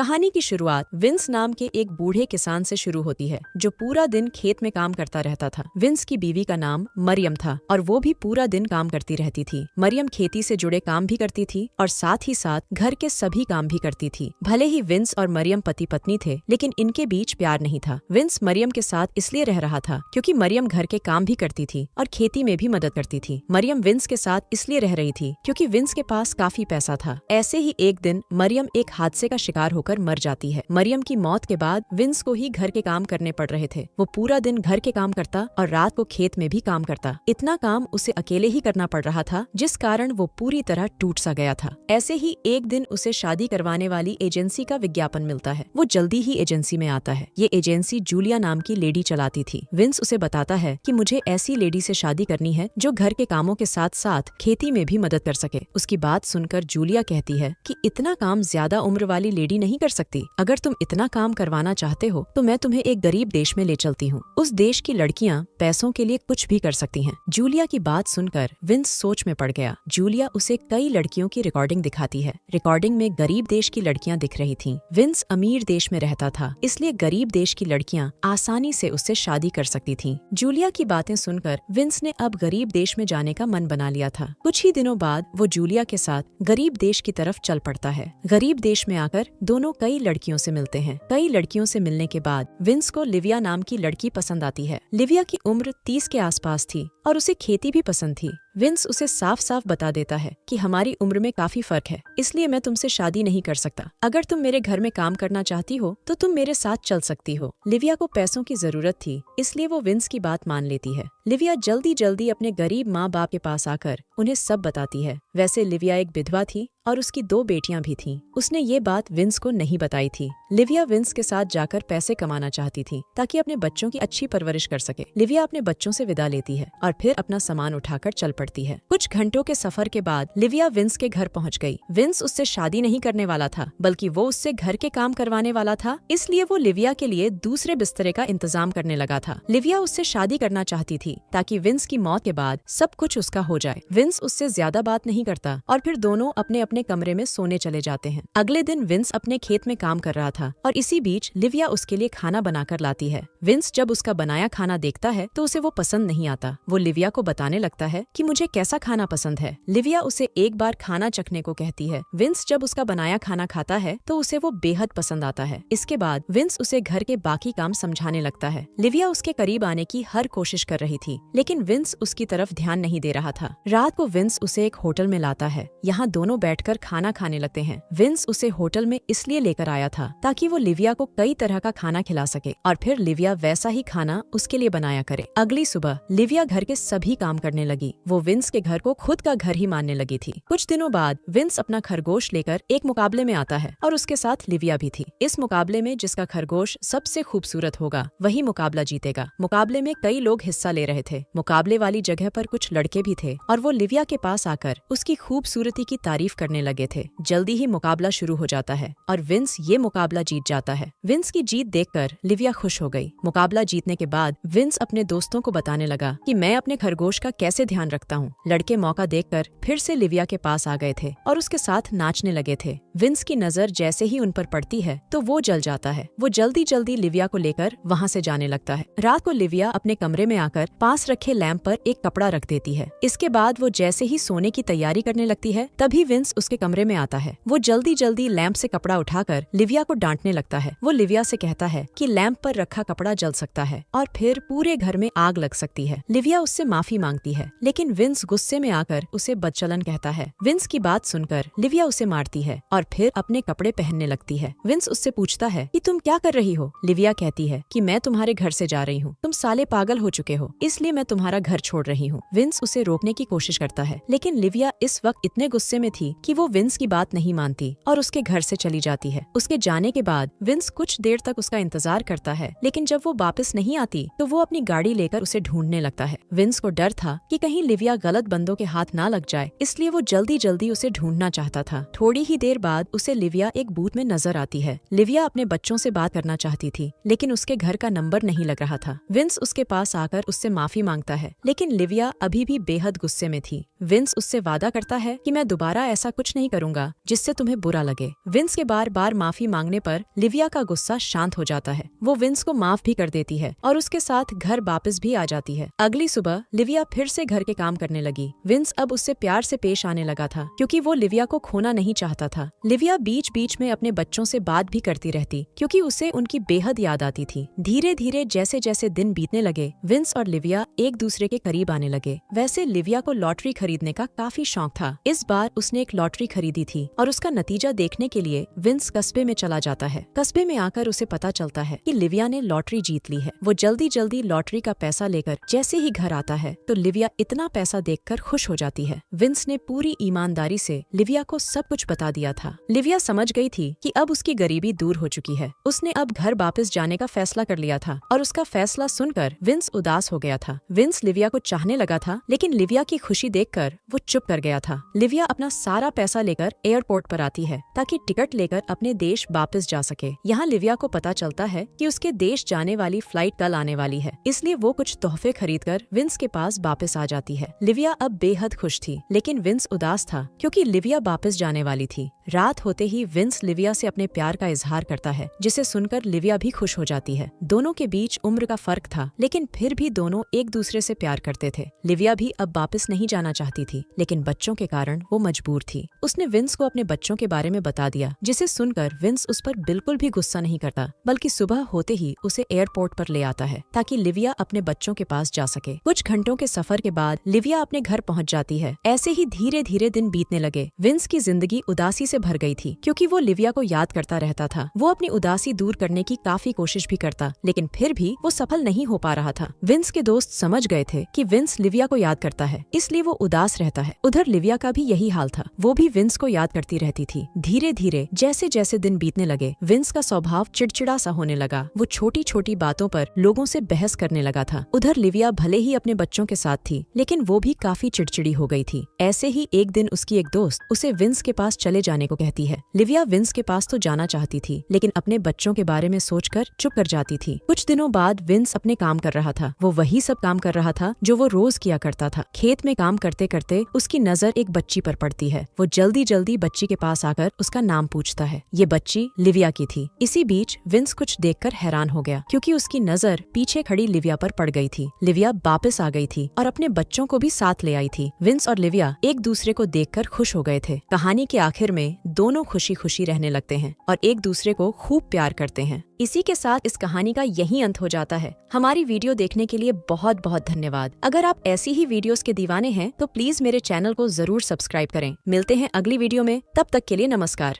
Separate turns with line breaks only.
कहानी की शुरुआत विंस नाम के एक बूढ़े किसान से शुरू होती है जो पूरा दिन खेत में काम करता रहता था। विंस की बीवी का नाम मरियम था और वो भी पूरा दिन काम करती रहती थी। मरियम खेती से जुड़े काम भी करती थी और साथ ही साथ घर के सभी काम भी करती थी। भले ही विंस और मरियम पति पत्नी थे, लेकिन इनके बीच प्यार नहीं था। विंस मरियम के साथ इसलिए रह रहा था क्योंकि मरियम घर के काम भी करती थी और खेती में भी मदद करती थी। मरियम विंस के साथ इसलिए रह रही थी क्योंकि विंस के पास काफी पैसा था। ऐसे ही एक दिन मरियम एक हादसे का शिकार होकर मर जाती है। मरियम की मौत के बाद विंस को ही घर के काम करने पड़ रहे थे। वो पूरा दिन घर के काम करता और रात को खेत में भी काम करता। इतना काम उसे अकेले ही करना पड़ रहा था, जिस कारण वो पूरी तरह टूट सा गया था। ऐसे ही एक दिन उसे शादी करवाने वाली एजेंसी का विज्ञापन मिलता है। वो जल्दी ही एजेंसी में आता है। ये एजेंसी जूलिया नाम की लेडी चलाती थी। विंस उसे बताता है कि मुझे ऐसी लेडी से शादी करनी है जो घर के कामों के साथ साथ खेती में भी मदद कर सके। उसकी बात सुनकर जूलिया कहती है कि इतना काम ज्यादा उम्र वाली लेडी नहीं कर सकती। अगर तुम इतना काम करवाना चाहते हो तो मैं तुम्हें एक गरीब देश में ले चलती हूँ। उस देश की लड़कियाँ पैसों के लिए कुछ भी कर सकती हैं। जूलिया की बात सुनकर विंस सोच में पड़ गया। जूलिया उसे कई लड़कियों की रिकॉर्डिंग दिखाती है। रिकॉर्डिंग में गरीब देश की लड़कियाँ दिख रही थीं। विंस अमीर देश में रहता था, इसलिए गरीब देश की लड़कियाँ आसानी से उससे शादी कर सकती थीं। जूलिया की बातें सुनकर विंस ने अब गरीब देश में जाने का मन बना लिया था। कुछ ही दिनों बाद वो जूलिया के साथ गरीब देश की तरफ चल पड़ता है। गरीब देश में आकर दोनों कई लड़कियों से मिलते हैं। कई लड़कियों से मिलने के बाद विंस को लिविया नाम की लड़की पसंद आती है। लिविया की उम्र 30 के आसपास थी और उसे खेती भी पसंद थी। विंस उसे साफ साफ बता देता है कि हमारी उम्र में काफी फर्क है, इसलिए मैं तुमसे शादी नहीं कर सकता। अगर तुम मेरे घर में काम करना चाहती हो तो तुम मेरे साथ चल सकती हो। लिविया को पैसों की जरूरत थी, इसलिए वो विंस की बात मान लेती है। लिविया जल्दी जल्दी अपने गरीब माँ बाप के पास आकर उन्हें सब बताती है। वैसे लिविया एक विधवा थी और उसकी 2 बेटियां भी थीं। उसने ये बात विंस को नहीं बताई थी। लिविया विंस के साथ जाकर पैसे कमाना चाहती थी ताकि अपने बच्चों की अच्छी परवरिश कर सके। लिविया अपने बच्चों से विदा लेती है और फिर अपना सामान उठाकर चल पड़ती है। कुछ घंटों के सफर के बाद लिविया विंस के घर पहुंच गई। विंस उससे शादी नहीं करने वाला था, बल्कि वो उससे घर के काम करवाने वाला था, इसलिए वो लिविया के लिए दूसरे बिस्तरे का इंतजाम करने लगा था। लिविया उससे शादी करना चाहती थी ताकि विंस की मौत के बाद सब कुछ उसका हो जाए। विंस उससे ज्यादा बात नहीं करता और फिर दोनों अपने अपने कमरे में सोने चले जाते हैं। अगले दिन विंस अपने खेत में काम कर रहा था और इसी बीच लिविया उसके लिए खाना बनाकर लाती है। विंस जब उसका बनाया खाना देखता है तो उसे वो पसंद नहीं आता। वो लिविया को बताने लगता है कि मुझे कैसा खाना पसंद है। लिविया उसे एक बार खाना चखने को कहती है। विंस जब उसका बनाया खाना खाता है तो उसे वो बेहद पसंद आता है। इसके बाद विंस उसे घर के बाकी काम समझाने लगता है। लिविया उसके करीब आने की हर कोशिश कर रही थी, लेकिन विंस उसकी तरफ ध्यान नहीं दे रहा था। रात को विंस उसे एक होटल में लाता है। यहाँ दोनों बैठकर खाना खाने लगते हैं। विंस उसे होटल में इसलिए लेकर आया था ताकि वो लिविया को कई तरह का खाना खिला सके और फिर लिविया वैसा ही खाना उसके लिए बनाया करे। अगली सुबह लिविया घर के सभी काम करने लगी। वो विंस के घर को खुद का घर ही मानने लगी थी। कुछ दिनों बाद विंस अपना खरगोश लेकर एक मुकाबले में आता है और उसके साथ लिविया भी थी। इस मुकाबले में जिसका खरगोश सबसे खूबसूरत होगा वही मुकाबला जीतेगा। मुकाबले में कई लोग हिस्सा ले रहे थे। मुकाबले वाली जगह पर कुछ लड़के भी थे और वो लिविया के पास आकर उसकी खूबसूरती की तारीफ करने लगे थे। जल्दी ही मुकाबला शुरू हो जाता है और विंस ये मुकाबला जीत जाता है। विंस की जीत देखकर लिविया खुश हो गई। मुकाबला जीतने के बाद विंस अपने दोस्तों को बताने लगा कि मैं अपने खरगोश का कैसे ध्यान रखता हूँ। लड़के मौका देखकर फिर से लिविया के पास आ गए थे और उसके साथ नाचने लगे थे। विंस की नजर जैसे ही उन पर पड़ती है तो वो जल जाता है। वो जल्दी जल्दी लिविया को लेकर वहाँ से जाने लगता है। रात को लिविया अपने कमरे में आकर पास रखे लैंप पर एक कपड़ा रख देती है। इसके बाद वो जैसे ही सोने की तैयारी करने लगती है तभी विंस उसके कमरे में आता है। वो जल्दी जल्दी लैंप से कपड़ा उठाकर लिविया को डांटने लगता है। वो लिविया से कहता है कि लैंप पर रखा कपड़ा जल सकता है और फिर पूरे घर में आग लग सकती है। लिविया उससे माफी मांगती है, लेकिन विंस गुस्से में आकर उसे बदचलन कहता है। विंस की बात सुनकर लिविया उसे मारती है और फिर अपने कपड़े पहनने लगती है। विंस उससे पूछता है कि तुम क्या कर रही हो। लिविया कहती है कि मैं तुम्हारे घर से जा रही हूँ, तुम साले पागल हो चुके हो, इसलिए मैं तुम्हारा घर छोड़ रही हूँ। विंस उसे रोकने की कोशिश करता है, लेकिन लिविया इस वक्त इतने गुस्से में थी कि वो विंस की बात नहीं मानती और उसके घर से चली जाती है। उसके जाने के बाद विंस कुछ देर तक उसका इंतजार करता है, लेकिन जब वो वापस नहीं आती तो वो अपनी गाड़ी लेकर उसे ढूंढने लगता है। विंस को डर था कि कहीं लिविया लिविया गलत बंदों के हाथ ना लग जाए, इसलिए वो जल्दी जल्दी उसे ढूंढना चाहता था। थोड़ी ही देर बाद उसे लिविया एक बूथ में नजर आती है। लिविया अपने बच्चों से बात करना चाहती थी, लेकिन उसके घर का नंबर नहीं लग रहा था। विंस उसके पास आकर उससे माफी मांगता है, लेकिन लिविया अभी भी बेहद गुस्से में थी। विंस उससे वादा करता है कि मैं दोबारा ऐसा कुछ नहीं करूंगा जिससे तुम्हें बुरा लगे। विंस के बार बार माफी मांगने पर लिविया का गुस्सा शांत हो जाता है। वो विंस को माफ भी कर देती है और उसके साथ घर वापस भी आ जाती है। अगली सुबह लिविया फिर से घर के काम करने लगी। विंस अब उससे प्यार से पेश आने लगा था, क्योंकि वो लिविया को खोना नहीं चाहता था। लिविया बीच बीच में अपने बच्चों से बात भी करती रहती, क्योंकि उसे उनकी बेहद याद आती थी। धीरे धीरे जैसे जैसे दिन बीतने लगे, विंस और लिविया एक दूसरे के करीब आने लगे। वैसे लिविया को लॉटरी खरीदने का काफी शौक था। इस बार उसने एक लॉटरी खरीदी थी और उसका नतीजा देखने के लिए विंस कस्बे में चला जाता है। कस्बे में आकर उसे पता चलता है कि लिविया ने लॉटरी जीत ली है। वो जल्दी जल्दी लॉटरी का पैसा लेकर जैसे ही घर आता है तो लिविया इतना पैसा देखकर खुश हो जाती है। विंस ने पूरी ईमानदारी से लिविया को सब कुछ बता दिया था। लिविया समझ गई थी कि अब उसकी गरीबी दूर हो चुकी है। उसने अब घर वापस जाने का फैसला कर लिया था और उसका फैसला सुनकर विंस उदास हो गया था। विंस लिविया को चाहने लगा था, लेकिन लिविया की खुशी देखकर वो चुप कर गया था। लिविया अपना सारा पैसा लेकर एयरपोर्ट पर आती है ताकि टिकट लेकर अपने देश वापस जा सके। यहाँ लिविया को पता चलता है कि उसके देश जाने वाली फ्लाइट कल आने वाली है, इसलिए वो कुछ तोहफे खरीदकर विंस के पास वापस आ जाती है। लिविया अब बेहद खुश थी, लेकिन विंस उदास था क्योंकि लिविया वापस जाने वाली थी। रात होते ही विंस लिविया से अपने प्यार का इजहार करता है, जिसे सुनकर लिविया भी खुश हो जाती है। दोनों के बीच उम्र का फर्क था, लेकिन फिर भी दोनों एक दूसरे से प्यार करते थे। लिविया भी अब वापस नहीं जाना चाहती थी, लेकिन बच्चों के कारण वो मजबूर थी। उसने विंस को अपने बच्चों के बारे में बता दिया, जिसे सुनकर विंस उस पर बिल्कुल भी गुस्सा नहीं करता, बल्कि सुबह होते ही उसे एयरपोर्ट पर ले आता है ताकि लिविया अपने बच्चों के पास जा सके। कुछ घंटों के सफर के बाद लिविया अपने घर पहुंच जाती है। ऐसे ही धीरे धीरे दिन बीतने लगे। विंस की जिंदगी उदासी से भर गई थी, क्योंकि वो लिविया को याद करता रहता था। वो अपनी उदासी दूर करने की काफी कोशिश भी करता, लेकिन फिर भी वो सफल नहीं हो पा रहा था। विंस के दोस्त समझ गए थे कि विंस लिविया को याद करता है, इसलिए वो उदास रहता है। उधर लिविया का भी यही हाल था, वो भी विंस को याद करती रहती थी। धीरे धीरे जैसे जैसे दिन बीतने लगे, विंस का स्वभाव चिड़चिड़ा सा होने लगा। वो छोटी छोटी बातों पर लोगों से बहस करने लगा था। उधर लिविया भले ही अपने बच्चों के साथ थी, लेकिन वो भी काफी चिड़चिड़ी हो गई थी। ऐसे ही एक दिन उसकी एक दोस्त उसे विंस के पास चले जाने को कहती है। लिविया विंस के पास तो जाना चाहती थी, लेकिन अपने बच्चों के बारे में सोचकर चुप कर जाती थी। कुछ दिनों बाद विंस अपने काम कर रहा था। वो वही सब काम कर रहा था जो वो रोज किया करता था। खेत में काम करते करते उसकी नजर एक बच्ची पर पड़ती है। वो जल्दी जल्दी बच्ची के पास आकर उसका नाम पूछता है। ये बच्ची लिविया की थी। इसी बीच विंस कुछ देखकर हैरान हो गया, क्योंकि उसकी नजर पीछे खड़ी लिविया पर पड़ गई थी। लिविया वापस आ गई थी और अपने बच्चों को भी साथ ले आई थी। विंस और लिविया एक दूसरे को देखकर खुश हो गए थे। कहानी के आखिर में दोनों खुशी खुशी रहने लगते हैं और एक दूसरे को खूब प्यार करते हैं। इसी के साथ इस कहानी का यही अंत हो जाता है। हमारी वीडियो देखने के लिए बहुत बहुत धन्यवाद। अगर आप ऐसी ही वीडियोस के दीवाने हैं तो प्लीज मेरे चैनल को जरूर सब्सक्राइब करें। मिलते हैं अगली वीडियो में, तब तक के लिए नमस्कार।